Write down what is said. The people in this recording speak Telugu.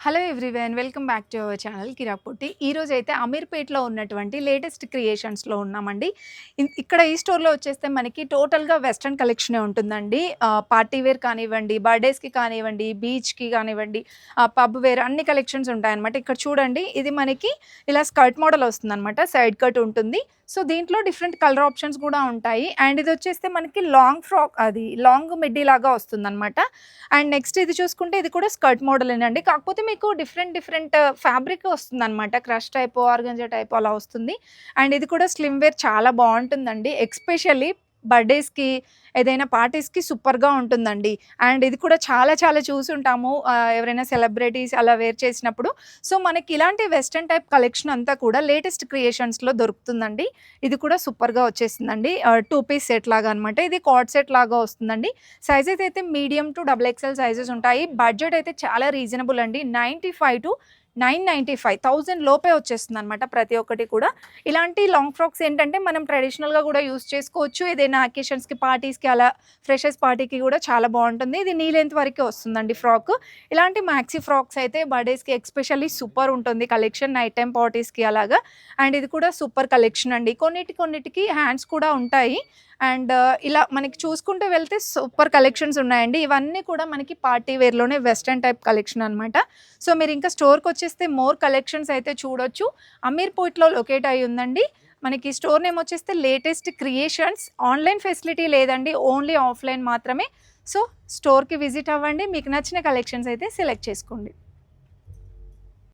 Hello everyone, welcome back to our channel Kiraak Potti. ఈరోజు అయితే అమీర్పేట్లో ఉన్నటువంటి లేటెస్ట్ క్రియేషన్స్లో ఉన్నామండి. ఇక్కడ ఈ స్టోర్లో వచ్చేస్తే మనకి టోటల్గా వెస్ట్రన్ కలెక్షనే ఉంటుందండి. పార్టీ వేర్ కానివ్వండి, బర్త్డేస్కి కానివ్వండి, బీచ్కి కానివ్వండి, పబ్ వేర్ అన్ని కలెక్షన్స్ ఉంటాయన్నమాట. ఇక్కడ చూడండి, ఇది మనకి ఇలా స్కర్ట్ మోడల్ వస్తుందన్నమాట. సైడ్ కట్ ఉంటుంది. సో దీంట్లో డిఫరెంట్ కలర్ ఆప్షన్స్ కూడా ఉంటాయి. అండ్ ఇది వచ్చేస్తే మనకి లాంగ్ ఫ్రాక్, అది లాంగ్ మిడ్డీ లాగా వస్తుందన్నమాట. అండ్ నెక్స్ట్ ఇది చూసుకుంటే ఇది కూడా స్కర్ట్ మోడలేనండి. కాకపోతే మీకు డిఫరెంట్ ఫ్యాబ్రిక్ వస్తుందన్నమాట. క్రష్ టైప్, ఆర్గంజా టైప్ అలా వస్తుంది. అండ్ ఇది కూడా స్లిమ్ వేర్ చాలా బాగుంటుందండి. ఎస్పెషల్లీ బర్త్డేస్కి, ఏదైనా పార్టీస్కి సూపర్గా ఉంటుందండి. అండ్ ఇది కూడా చాలా చాలా చూసుంటాము ఎవరైనా సెలబ్రిటీస్ అలా వేర్ చేసినప్పుడు. సో మనకి ఇలాంటి వెస్ట్రన్ టైప్ కలెక్షన్ అంతా కూడా లేటెస్ట్ క్రియేషన్స్లో దొరుకుతుందండి. ఇది కూడా సూపర్గా వచ్చేసిందండి. 2 పీస్ సెట్ లాగా అనమాట. ఇది కార్డ్ సెట్ లాగా వస్తుందండి. సైజెస్ అయితే మీడియం టు XXL సైజెస్ ఉంటాయి. బడ్జెట్ అయితే చాలా రీజనబుల్ అండి. 95 to 995, 1000 లోపే వచ్చేస్తుంది అనమాట ప్రతి ఒక్కటి కూడా. ఇలాంటి లాంగ్ ఫ్రాక్స్ ఏంటంటే మనం ట్రెడిషనల్గా కూడా యూస్ చేసుకోవచ్చు. ఏదైనా అకేషన్స్కి, పార్టీస్కి, అలా ఫ్రెషర్స్ పార్టీకి కూడా చాలా బాగుంటుంది. ఇది నీ లెంత్ వరకే వస్తుందండి ఫ్రాక్. ఇలాంటి మ్యాక్సీ ఫ్రాక్స్ అయితే బర్త్డేస్కి ఎస్పెషల్లీ సూపర్ ఉంటుంది కలెక్షన్, నైట్ టైం పార్టీస్కి అలాగా. అండ్ ఇది కూడా సూపర్ కలెక్షన్ అండి. కొన్నిటికి హ్యాండ్స్ కూడా ఉంటాయి. అండ్ ఇలా మనకి చూసుకుంటూ వెళ్తే సూపర్ కలెక్షన్స్ ఉన్నాయండి. ఇవన్నీ కూడా మనకి పార్టీ వేర్లోనే వెస్ట్రన్ టైప్ కలెక్షన్ అనమాట. సో మీరు ఇంకా స్టోర్కి వచ్చేస్తే మోర్ కలెక్షన్స్ అయితే చూడొచ్చు. అమీర్పేట్లో లొకేట్ అయి ఉందండి. మనకి స్టోర్ నేమ్ వచ్చేస్తే లేటెస్ట్ క్రియేషన్స్. ఆన్లైన్ ఫెసిలిటీ లేదండి, ఓన్లీ ఆఫ్లైన్ మాత్రమే. సో స్టోర్కి విజిట్ అవ్వండి, మీకు నచ్చిన కలెక్షన్స్ అయితే సెలెక్ట్ చేసుకోండి.